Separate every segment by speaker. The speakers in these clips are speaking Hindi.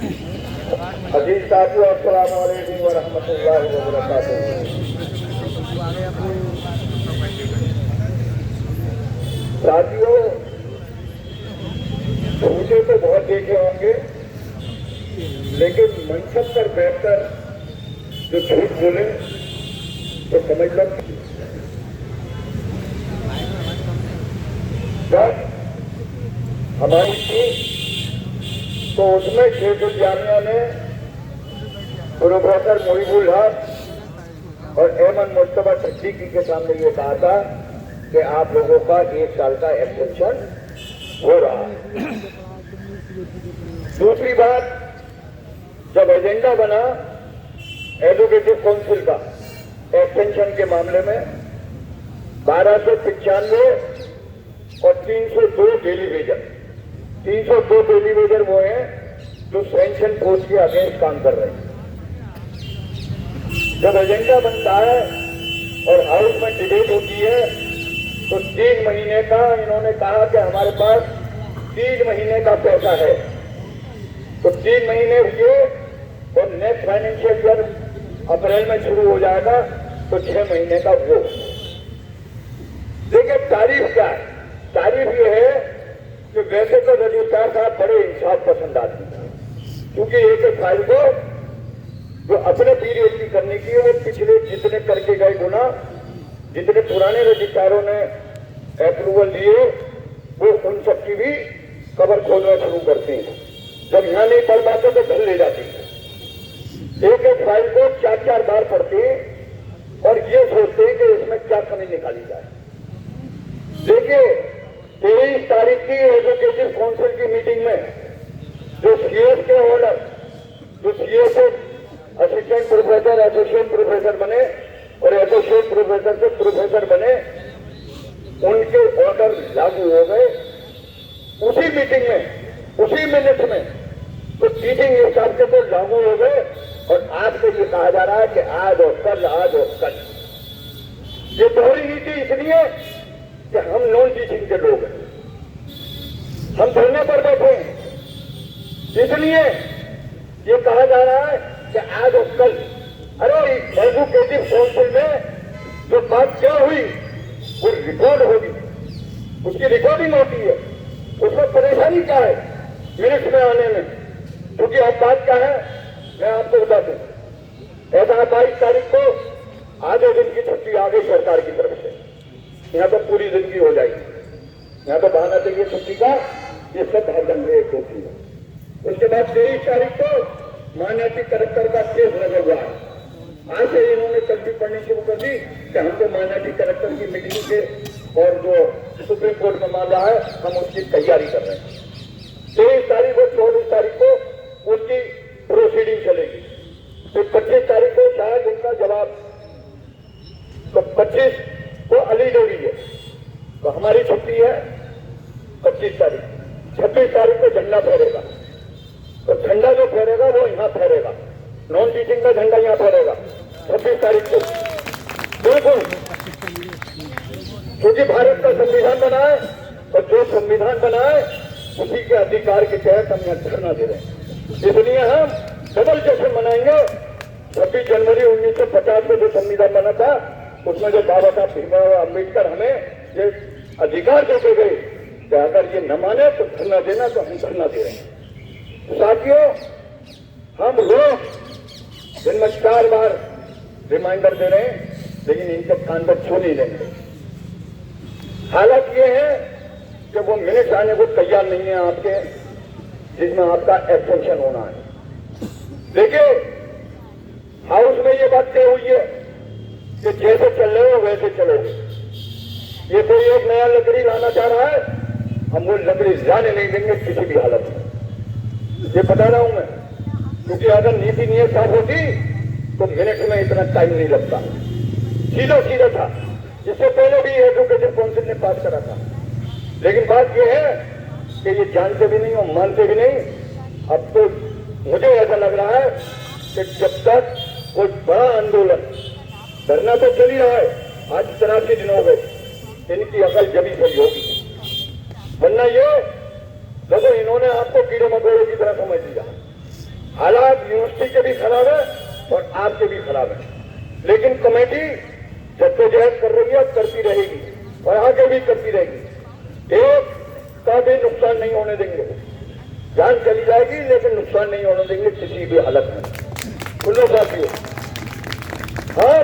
Speaker 1: अजीज साथियों, अस्सलाम वालेकुम व रहमतुल्लाहि व बरकातुहू। साथियों, झूठे तो बहुत देखे होंगे, लेकिन मंचक पर बैठकर जो झूठ बोले तो समझ लो जब हमारी थी तो उसमें शेख जामिया ने प्रोफेसर मुहिबुल हक और अहमद मुस्तफा सिद्दीकी के सामने ये कहा था कि आप लोगों का 1 साल का एक्सटेंशन हो रहा है। दूसरी बात, जब एजेंडा बना एजुकेटिव काउंसिल का एक्सटेंशन के मामले में 1295 और 302 डेली वेजर, 302 डेली वेजर वो हैं जो सैंक्शन फोर्स के अगेंस्ट काम कर रहे हैं। जब एजेंडा बनता है और हाउस में डिबेट होती है तो 3 महीने का इन्होंने कहा कि हमारे पास 3 महीने का पैसा है, तो 3 महीने हुए और नेक्स्ट फाइनेंशियल ईयर अप्रैल में शुरू हो जाएगा तो 6 महीने का वो। देखिए तारीफ क्या है, तारीफ ये है कि वैसे तो रजिस्ट्रार साहब बड़े इंसाफ पसंद आदमी हैं, क्योंकि एक फाइल को जो अपने पीरियड की करने की है वो पिछले जितने करके गए गुना, जितने पुराने रजिस्ट्रारों ने अप्रूवल दिए वो उन सबकी भी कवर खोलना शुरू करते हैं। जब यहाँ नहीं पढ़ पाते तो घर ले जाते हैं। एक फाइल को 4-4 बार पढ़ते हैं और ये सोचते हैं कि इसमें क्या कमी निकाली जाए। देखिए 23 तारीख की एजुकेटिव काउंसिल की मीटिंग में जो सीएस के ऑर्डर, जो सीएस से असिस्टेंट प्रोफेसर, एसोसिएट प्रोफेसर बने और एसोसिएट प्रोफेसर से प्रोफेसर बने, उनके ऑर्डर लागू हो गए उसी मीटिंग में, उसी मिनट में। तो टीचिंग हिसाब से तो लागू हो गए और आज से ये कहा जा रहा है कि आज और कल, आज और कल। ये दोहरी नीति इसलिए कि हम नॉन टीचिंग के लोग हैं, हम धरने पर बैठे हैं, इसलिए ये कहा जा रहा है कि आज और कल। अरे एजुकेटिव काउंसिल में जो बात क्या हुई वो रिकॉर्ड होगी, उसकी रिकॉर्डिंग होती है, उसमें परेशानी क्या है मिनट में आने में, क्योंकि अब बात क्या है मैं आपको बता दूं। ऐसा 22 तारीख को आधे दिन की छुट्टी आ गई सरकार की तरफ से, यहाँ तो पूरी जिंदगी हो जाएगी, यहाँ तो बहाना चाहिए छुट्टी का, ये सब हरदम एक होती है। उसके बाद 23 तारीख को मान्यता कलेक्टर का केस लगा हुआ है। आज से इन्होंने तस्वीर पढ़नी शुरू कर दी कि हमको मान्यता कलेक्टर की मीटिंग के और जो सुप्रीम कोर्ट में मामला है हम उसकी तैयारी कर रहे हैं। 23 तारीख और 24 तारीख को उसकी प्रोसीडिंग चलेगी, फिर 25 तारीख को शायद उनका जवाब, तो 25 को अली डोरी है, तो हमारी छुट्टी है 25 तारीख। 26 तारीख को झंडा फहरेगा, तो झंडा जो फहरेगा वो यहाँ फहरेगा, नॉन टीचिंग का झंडा यहाँ फहरेगा 26 तारीख को। बिल्कुल, क्योंकि भारत का संविधान बना है और जो संविधान बना है उसी के अधिकार के तहत हम यहाँ धरना दे रहे हैं। इसलिए हम डबल जश्न मनाएंगे। 26 जनवरी 1950 में जो संविधान बना था उसमें जो बाबा साहब भीमराव अम्बेडकर हमें ये अधिकार देते गए कि अगर ये न माने तो धरना देना, तो हम धरना दे रहे हैं। साथियों, हम रोज दिन में 4 बार रिमाइंडर दे रहे हैं, लेकिन इनके कान पर छू नहीं देंगे। हालत ये है कि वो मिनट आने को तैयार नहीं है आपके, जिसमें आपका एक्सटेंशन होना है। देखिए हाउस में ये बात तय हुई है कि जैसे चल रहे हो वैसे चलोगे। ये कोई एक नया लकड़ी लाना चाह रहा है, हम वो लकड़ी लाने नहीं देंगे किसी भी हालत में, ये बता रहा हूं मैं। क्योंकि अगर नीति नियत साफ होती तो मिनट में इतना टाइम नहीं लगता, सीधा सीधा था। इससे पहले भी एजुकेटिव काउंसिल ने पास करा था, लेकिन बात यह है कि ये जानते भी नहीं और मानते भी नहीं। अब तो मुझे ऐसा लग रहा है कि जब तक कोई बड़ा आंदोलन, धरना तो चल ही रहा है, आज 83 दिन हो गए, इनकी अकल जमी सही होगी। वरना ये देखो इन्होंने आपको कीड़े मकोड़े की तरह समझ लिया। हालात यूनिवर्सिटी के भी खराब है और आपके भी खराब है, लेकिन कमेटी जद्दोजहद कर रही है, करती रहेगी और आगे भी करती रहेगी। एक का भी नुकसान नहीं होने देंगे, जान चली जाएगी लेकिन नुकसान नहीं होने देंगे किसी भी हालत में। सुनो साथियों, हम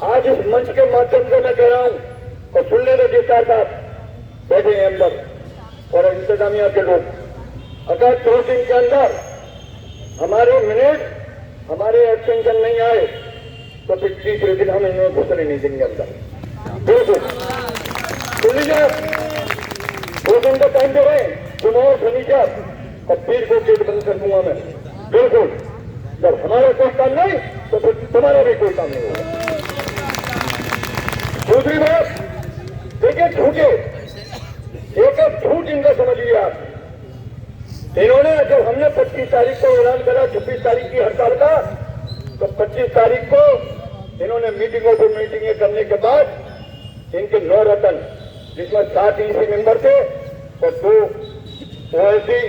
Speaker 1: आज इस मंच के माध्यम से मैं कह रहा हूं और सुनने रजिस्ट्रार साहब बैठे हैं अंदर और इंतजामिया के लोग, अगर 2 दिन के अंदर हमारे मिनट हमारे एक्सटेंशन नहीं आए तो फिर तीसरे दिन हम इन्हें घुसने नहीं देंगे अंदर। बिल्कुल सुन लीजिए, 2 दिन का टाइम दे रहे हैं, चुनाव शनिचर और फिर को गेट बंद कर दूंगा मैं। बिल्कुल, जब हमारा कोई काम नहीं तो फिर तुम्हारा भी कोई काम नहीं होगा। दूसरी बात, देखिए झूठे एक झूठ इनका समझिए आप। इन्होंने जब हमने 25 तारीख को ऐलान करा 26 तारीख की हड़ताल का, तो 25 तारीख को इन्होंने मीटिंगों पर मीटिंगें करने के बाद इनके 9 रतन, जिसमें 7 ईसी मेंबर थे और 2 ओएसडी,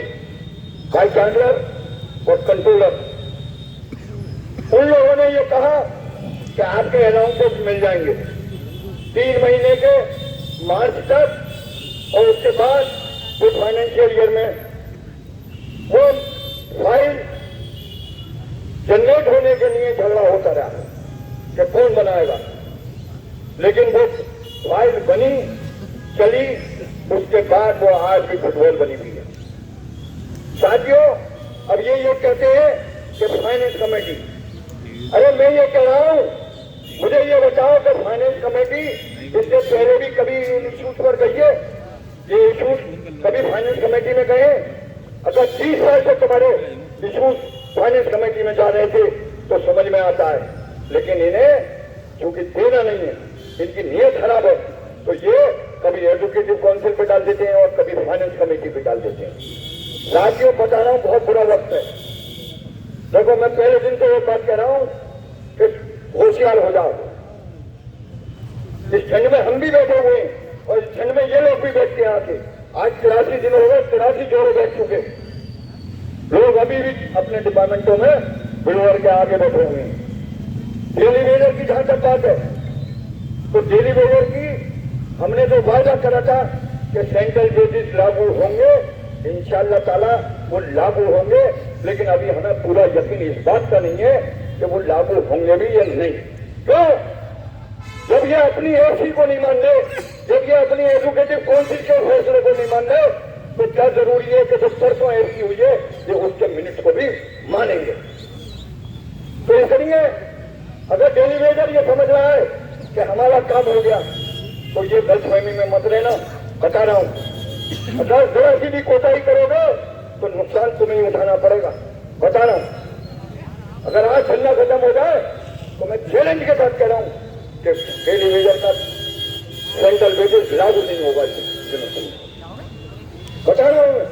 Speaker 1: वाइस चांसलर और कंट्रोलर, उन लोगों ने ये कहा कि आपके अलाउंसेस मिल जाएंगे 3 महीने के मार्च तक, और उसके बाद वो फाइनेंशियल ईयर में वो फाइल जनरेट होने के लिए झगड़ा होता रहा कि कौन बनाएगा, लेकिन वो फाइल बनी, चली, उसके बाद वो आज भी फुटबॉल बनी हुई है। साथियों, अब ये कहते हैं कि फाइनेंस कमेटी, अरे मैं ये कह रहा हूं, मुझे ये बताओ कि फाइनेंस कमेटी इससे पहले भी कभी इश्यूज पर गई है? ये इश्यूज कभी फाइनेंस कमेटी में गए? अगर 30 साल से तुम्हारे इश्यूज फाइनेंस कमेटी में जा रहे थे तो समझ में आता है, लेकिन इन्हें क्योंकि देना नहीं है, इनकी नीयत खराब है, तो ये कभी एजुकेटिव काउंसिल पे डाल देते हैं और कभी फाइनेंस कमेटी पे डाल देते हैं। साथियों, बता रहा हूं, बहुत बुरा वक्त है। देखो, मैं पहले दिन से एक बात कह रहा हूं कि होशियार हो जाओ। इस ठंड में हम भी बैठे हुए हैं और इस ठंड में ये लोग भी बैठते हैं आके। आज 83 दिन हो गए, 83 जोड़े बैठ चुके, लोग अभी भी अपने डिपार्टमेंटों में बिल्डर के आगे बैठे हुए हैं। डेली वेजर की जहां तक बात है, तो डेली वेजर की हमने जो वायदा करा था कि सेंट्रल जजेस लागू होंगे, इंशाअल्लाह ताला वो लागू होंगे, लेकिन अभी हमें पूरा यकीन इस बात का नहीं है कि वो लागू होंगे भी या नहीं। क्यों? जब ये अपनी एसी को नहीं मान रहे, जब ये अपनी एजुकेटिव काउंसिल के फैसले को नहीं मान रहे, तो क्या जरूरी है कि जो परसों एसी हुई है ये उसके मिनट को भी मानेंगे? तो इसलिए अगर डेली वेजर ये समझ रहा है कि हमारा काम हो गया, तो ये गलतफहमी में मत रहना, बता रहा हूं। अगर जरा सी भी कोताही करोगे तो नुकसान तुम्हें उठाना पड़ेगा, बता रहा हूं। अगर आज धंधा खत्म हो जाए तो मैं चैलेंज के साथ कह रहा हूं कि डेली वेजर का सेंट्रल वेजेस लागू नहीं होगा, बता रहा हूं।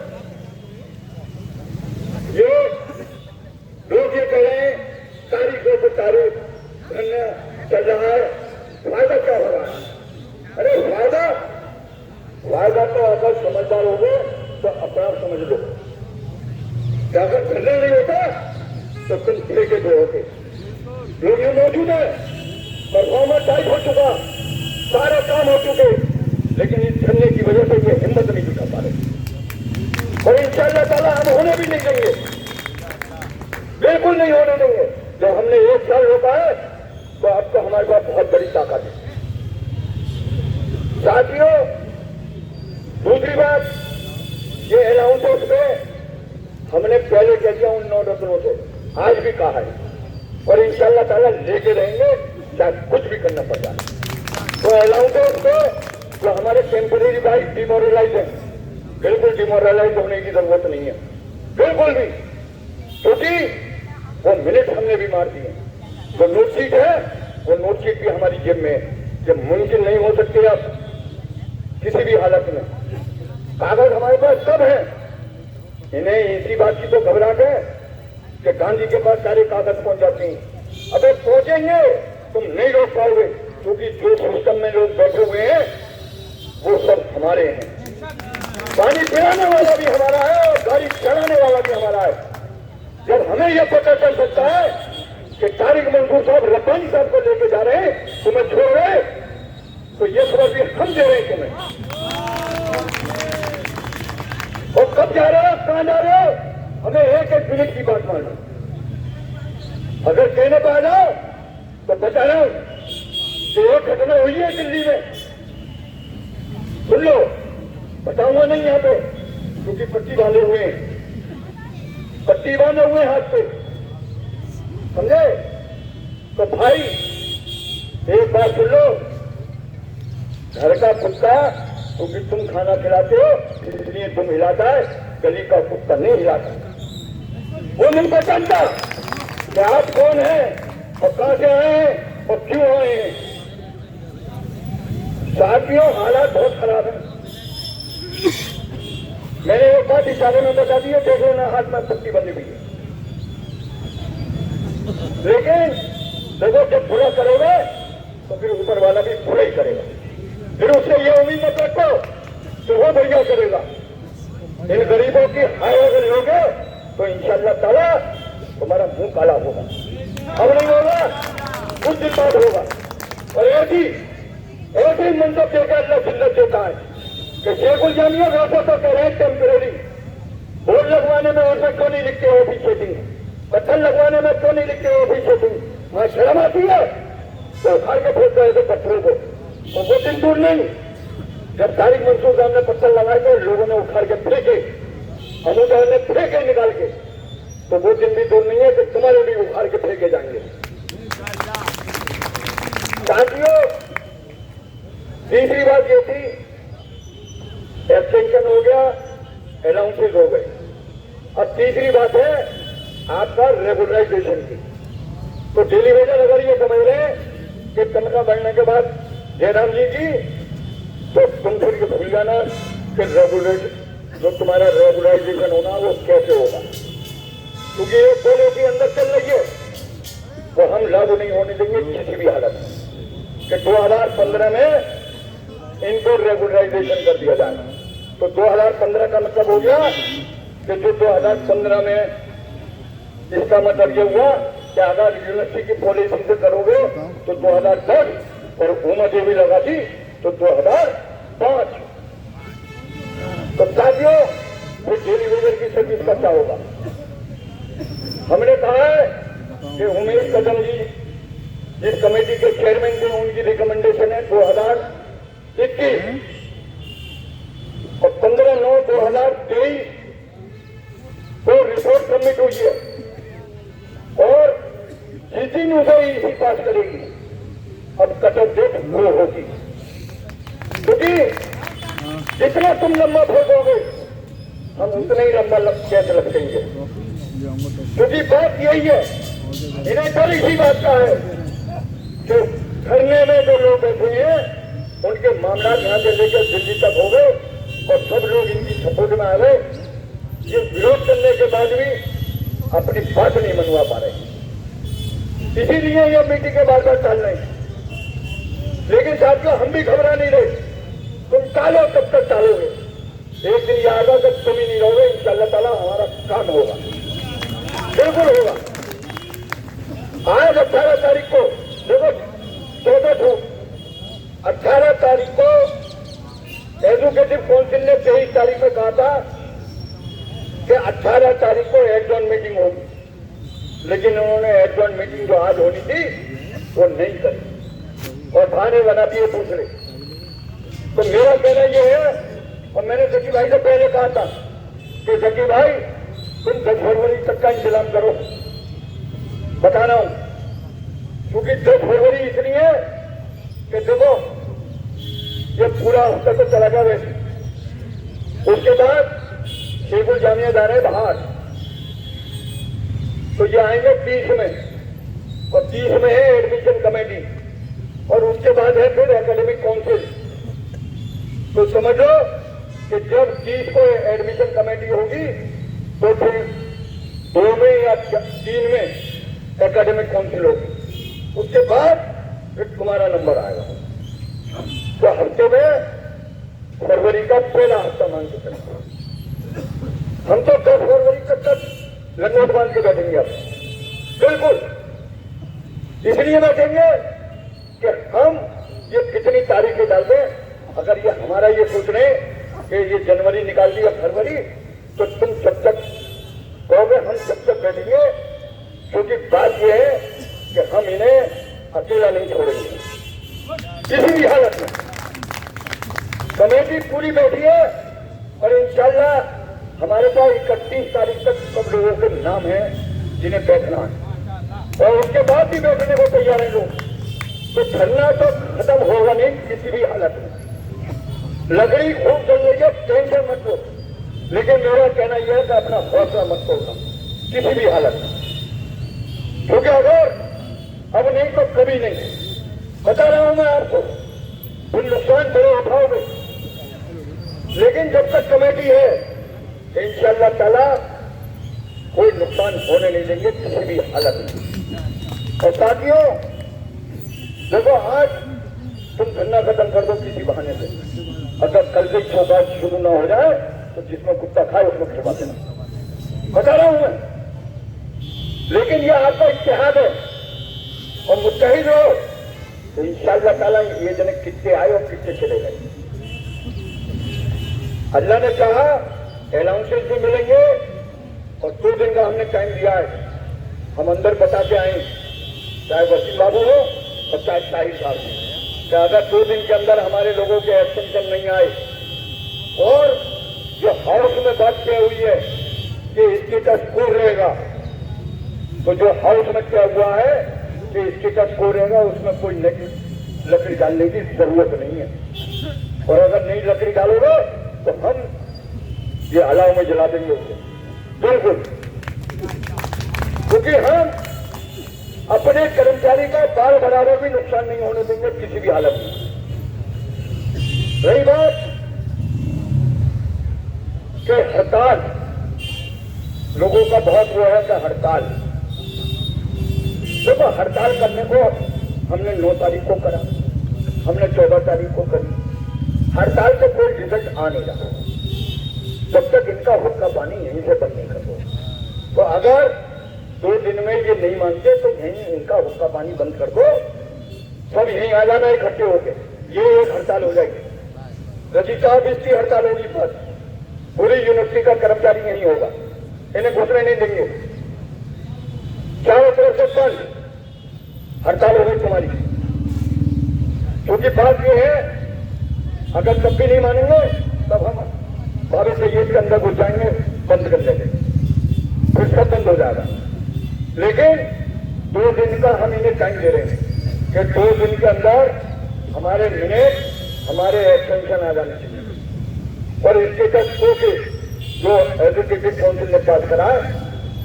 Speaker 1: ये लोग ये कह रहे हैं तारीखों पर तारीख धरना चल रहा है, फायदा क्या हो रहा है? अरे फायदा तो अगर समझदार हो गए तो अपना समझ लो, क्या अगर धरना नहीं होता तो तुम ठेके दो होते। लोग ये मौजूद है, परफॉर्मेंस टाइप हो चुका, सारे काम हो चुके, लेकिन इस धरने की वजह से ये हिम्मत नहीं जुटा पा रहे और इंशाअल्लाह ताला हम होने भी नहीं देंगे, बिल्कुल नहीं होने देंगे। जब हमने 1 साल रोका है तो अब तो हमारे पास बहुत बड़ी ताकत है। साथियों, दूसरी बात, ये अलाउंसेस में हमने पहले कह दिया उन 9 रत्नों से, आज भी कहा है और इंशाअल्लाह ताला लेके रहेंगे, चाहे कुछ भी करना पड़ जाए। तो अलाउंसेस को जो हमारे टेम्पररी बाइक डिमोरलाइज है, बिल्कुल डिमोरलाइज होने की जरूरत नहीं है, बिल्कुल भी, क्योंकि वो मिनट हमने भी मार दिए। जो नोटशीट है वो नोटशीट भी हमारी जेब में है, जब मुमकिन नहीं हो सकते अब किसी भी हालत में। कागज हमारे पास सब है, इन्हें इसी बात की तो घबराहट है कि गांधी के पास सारे कागज पहुंच जाते हैं। अबे पहुंचेंगे, तुम नहीं रोक पाओगे, क्योंकि जो सिस्टम में लोग बैठे हुए हैं वो सब हमारे हैं। पानी पिलाने वाला भी हमारा है और गाड़ी चलाने वाला भी हमारा है। जब हमें यह पता चल सकता है कि तारिक मंसूर साहब रब्बानी साहब को लेके जा रहे हैं, तुम्हें छोड़ रहे, तो ये खबर भी हम दे रहे हैं तुम्हें। और कब जा रहे हो, कहां जा रहे हो, हमें एक एक मिनट की बात मानो। अगर कहने पर आ जाओ तो बता रहा हूं कि एक घटना हुई है दिल्ली में, सुन लो, बताऊंगा नहीं यहां पे क्योंकि पट्टी बांधे हुए हैं, पट्टी बांधे हुए हाथ पे, समझे? तो भाई एक बात सुन लो, घर का कुत्ता क्योंकि तुम खाना खिलाते हो इसलिए तुम हिलाता है, गली का कुत्ता नहीं हिलाता। वो नहीं पहचानता कि आप कौन है और कहां से आए हैं और क्यों आए हैं। साथियों, हालात बहुत खराब है। मैंने एक बात इशारे में बता दी है, देखो ना हाथ में पट्टी बंधी हुई है, लेकिन देखो जब बुरा करोगे तो फिर ऊपर वाला भी बुरा ही करेगा। फिर उससे ये उम्मीद मत रखो तो वो बढ़िया करेगा। इन गरीबों की हाय अगर लोगे तो इंशाअल्लाह ताला तुम्हारा मुंह काला होगा, अब नहीं होगा, कुछ दिन बाद होगा। और ऐसी मंजर देकर अल्लाह जिल्लत देता है कि शेखुल जामिया वैसे तो कह रहे हैं टेम्परेरी, बोर्ड लगवाने में और क्यों नहीं लिखते हो ऑफिशिएटिंग, पत्थर लगवाने में क्यों नहीं लिखते हो ऑफिशिएटिंग, वहां शर्म आती है तो उखाड़ के फेंक रहे थे पत्थरों को। तो वो दिन दूर नहीं जब तारिक मंसूर साहब ने पत्थर लगाए थे, लोगों ने उखाड़ के फेंके, अमूदार ने फेंके निकाल के, तो वो दिन भी दूर नहीं है कि तुम्हारे भी उखाड़ के फेंके जाएंगे। साथियों, तीसरी बात ये थी, एक्सटेंशन हो गया, अनाउंसेस हो गए। अब तीसरी बात है आपका रेगुलराइजेशन की। तो टेलीविजन अगर ये समझ रहे हैं कि तनख्वाह बढ़ने के बाद जयराम जी की, तो तुम फिर ये भूल जाना कि रेगुलेशन, जो तुम्हारा रेगुलराइजेशन होना वो कैसे होगा, क्योंकि ये पॉलिसी अंदर चल रही है वो हम लागू नहीं होने देंगे किसी भी हालत में कि 2015 में इनको रेगुलराइजेशन कर दिया जाए। तो 2015 का मतलब हो गया कि जो 2015 में, इसका मतलब ये हुआ कि अगर यूनिवर्सिटी की पॉलिसी से करोगे तो 2010 और उम्र देवी लगा दी तो 2005। तो साथियों, फिर टेलीविजन की सर्विस का क्या होगा? हमने कहा है कि उमेश कदम जी जिस कमेटी के चेयरमैन थे, उनकी रिकमेंडेशन है 2021 और 15/9/2023 को रिपोर्ट सबमिट हुई है और जिस दिन उसे इसी पास करेगी अब कट ऑफ डेट वो होगी, क्योंकि जितना तुम लंबा फेंकोगे हम उतना ही लंबा कैसे लटकेंगे। क्योंकि बात यही है, इन्हें डर इसी बात का है कि धरने में जो लोग बैठे हैं उनके मामला यहाँ से लेकर दिल्ली तक हो गए और सब लोग इनकी सपोर्ट में आ गए। ये विरोध करने के बाद भी अपनी बात नहीं मनवा पा रहे, इसीलिए ये मीटिंग के बार बार टाल रहे हैं। लेकिन साथियों, हम भी घबरा नहीं रहे, तुम टालो तब तक टालोगे, एक दिन ये आएगा जब तुम ही नहीं रहोगे, इंशाअल्लाह ताला हमारा काम होगा, बिल्कुल होगा। आज 18 तारीख को देखो 18 तारीख को एजुकेटिव काउंसिल ने 23 तारीख में कहा था कि 18 तारीख को एडजॉन मीटिंग होगी, लेकिन उन्होंने एडजॉन मीटिंग जो आज होनी थी वो नहीं करी और बहाने बना दिए दूसरे। तो मेरा कहना यह है, और मैंने जकी भाई से पहले कहा था कि जकी भाई तुम 10 फरवरी तक का इंतजाम करो, बता रहा हूं, क्योंकि 10 फरवरी इसलिए है कि देखो ये पूरा हफ्ता तो चला गया वैसे, उसके बाद शेखुल जामिया जा रहे बाहर, तो ये आएंगे 30 में और 30 में है एडमिशन कमेटी और उसके बाद है फिर एकेडमिक काउंसिल। तो समझो कि जब 30 को एडमिशन कमेटी होगी तो फिर 2 में या 3 में एकेडमिक काउंसिल होगी, उसके बाद फिर तुम्हारा नंबर आएगा। तो हफ्ते में फरवरी का पहला हफ्ता मान के चलते, हम तो 10 फरवरी तक लंगोट बांध के बैठेंगे अब, बिल्कुल इसलिए बैठेंगे कि हम ये कितनी तारीखें डाल दें। अगर ये हमारा ये सोच रहे कि ये जनवरी निकाल दिया फरवरी, तो तुम जब तक कहोगे हम जब तक बैठेंगे, क्योंकि बात ये है कि हम इन्हें अकेला नहीं छोड़ेंगे किसी भी हालत में। कमेटी पूरी बैठी है और इंशाल्लाह हमारे पास 31 तारीख तक सब लोगों के नाम है जिन्हें बैठना है, और उसके बाद भी बैठने को तैयार है लोग। तो धरना तो खत्म होगा नहीं किसी भी हालत में। लकड़ी खूब चल रही है, टेंशन मत लो, लेकिन मेरा कहना यह है कि अपना हौसला मत तोड़ना किसी भी हालत में, क्योंकि अगर अब नहीं तो कभी नहीं। बता रहा हूं मैं आपको, तुम नुकसान बड़े उठाओगे, लेकिन जब तक कमेटी है इंशाअल्लाह ताला कोई नुकसान होने नहीं देंगे किसी भी हालत में। और साथियों देखो, आज तुम धरना खत्म कर दो किसी बहाने से, अगर कल से शोबाज शुरू ना हो जाए तो जिसमें कुत्ता खाए उसमें खिलवा देना, बता रहा हूं मैं। लेकिन यह आपका इत्तेहाद है और मुत्तहिद हो तो इंशाअल्लाह ताला ये जने कितने आए और कितने चले गए। अल्लाह ने कहा अनाउंसमेंट भी मिलेंगे और 2 दिन का हमने टाइम दिया है, हम अंदर बता के आए, चाहे वसीम बाबू हो और चाहे शाहिद साहब हो, कि अगर 2 दिन के अंदर हमारे लोगों के एक्सटेंशन नहीं आए और जो हाउस में बात क्या हुई है कि स्टेटस को रहेगा, तो जो हाउस में क्या हुआ है कि स्टेटस को रहेगा, उसमें कोई नई लकड़ी डालने की जरूरत नहीं है। और अगर नई लकड़ी डालोगे तो हम ये अलाव में जला देंगे उसे, बिल्कुल, क्योंकि हम अपने कर्मचारी का बाल बढ़ावे भी नुकसान नहीं होने देंगे किसी भी हालत में। रही बात कि हड़ताल, लोगों का बहुत वो है कि हड़ताल, देखो हड़ताल करने को हमने 9 तारीख को करा, हमने 14 तारीख को करी, हड़ताल से कोई रिजल्ट आ नहीं रहा जब तक इनका हुक्का पानी यहीं से बंद नहीं कर दो। तो अगर 2 दिन में ये नहीं मानते तो यहीं इनका हुक्का पानी बंद कर दो, सब यहीं आ जाना इकट्ठे होके, ये एक हड़ताल हो जाएगी। रजिस्ट्रार ऑफिस की हड़ताल होगी, बस पूरी यूनिवर्सिटी का कर्मचारी नहीं होगा, इन्हें घुसने नहीं देंगे, चारों तरफ से बंद हड़ताल होगी तुम्हारी। क्योंकि बात ये है, अगर तब भी नहीं मानेंगे तब हम बाबे सैयद के अंदर घुस जाएंगे, बंद कर देंगे, फिर सब बंद हो जाएगा। लेकिन 2 दिन का हम इन्हें टाइम दे रहे हैं कि 2 दिन के अंदर हमारे मिनट, हमारे एक्सटेंशन आ जाने चाहिए और इसके तक के जो एजुकेटिव काउंसिल ने पास करा है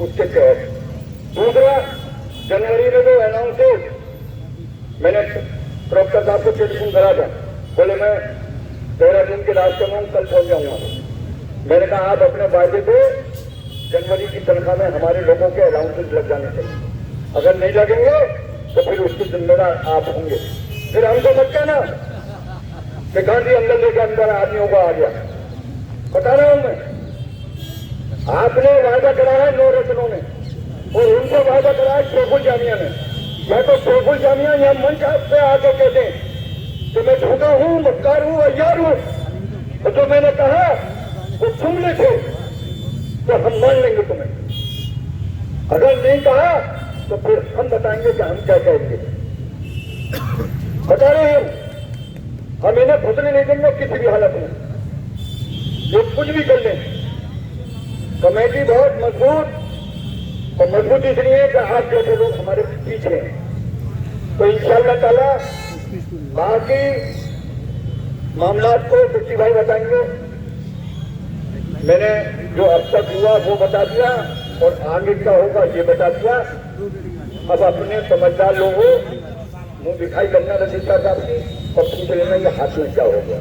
Speaker 1: उसके तहत। दूसरा, जनवरी में जो अनाउंस मैंने प्रोफेसर साहब को टेलीफोन करा था, बोले मैं 13 दिन के रास्ते में कल पहुंच जाऊंगा। मैंने कहा आप अपने वायदे पे जनवरी की तनख्वाह में हमारे लोगों के अलाउंसेस लग जाने चाहिए, अगर नहीं लगेंगे तो फिर उसकी जिम्मेदार आप होंगे। फिर हमको मत कहना कि गांधी अंदर लेके अंदर आदमियों को आ गया, बता रहा हूं मैं। आपने वायदा करा है 9 रत्नों ने और उनको वायदा करा है शेखुल जामिया ने। मैं तो शेखुल जामिया या मंच पे आके कहते हैं कि मैं झूठा हूं, मक्कार हूं, अय्यार हूं, तो जो मैंने कहा वो सुन ले थे तो हम मान लेंगे तुम्हें। अगर नहीं कहा तो फिर हम बताएंगे कि हम क्या कहेंगे। बता रहे हैं हम इन्हें घुसने नहीं देंगे किसी भी हालत में, जो कुछ भी कर लें। कमेटी बहुत मजबूत, और मजबूत इसलिए है कि आप जैसे लोग हमारे पीछे हैं। तो इंशाअल्लाह ताला बाकी मामला को पिछली भाई बताएंगे। मैंने जो अब तक हुआ वो बता दिया और आगे क्या होगा ये बता दिया। अब अपने समझदार लोगों मुंह दिखाई करना रजिस्ट्रार साहब की और पूछ लेना ये हाथ में क्या हो गया।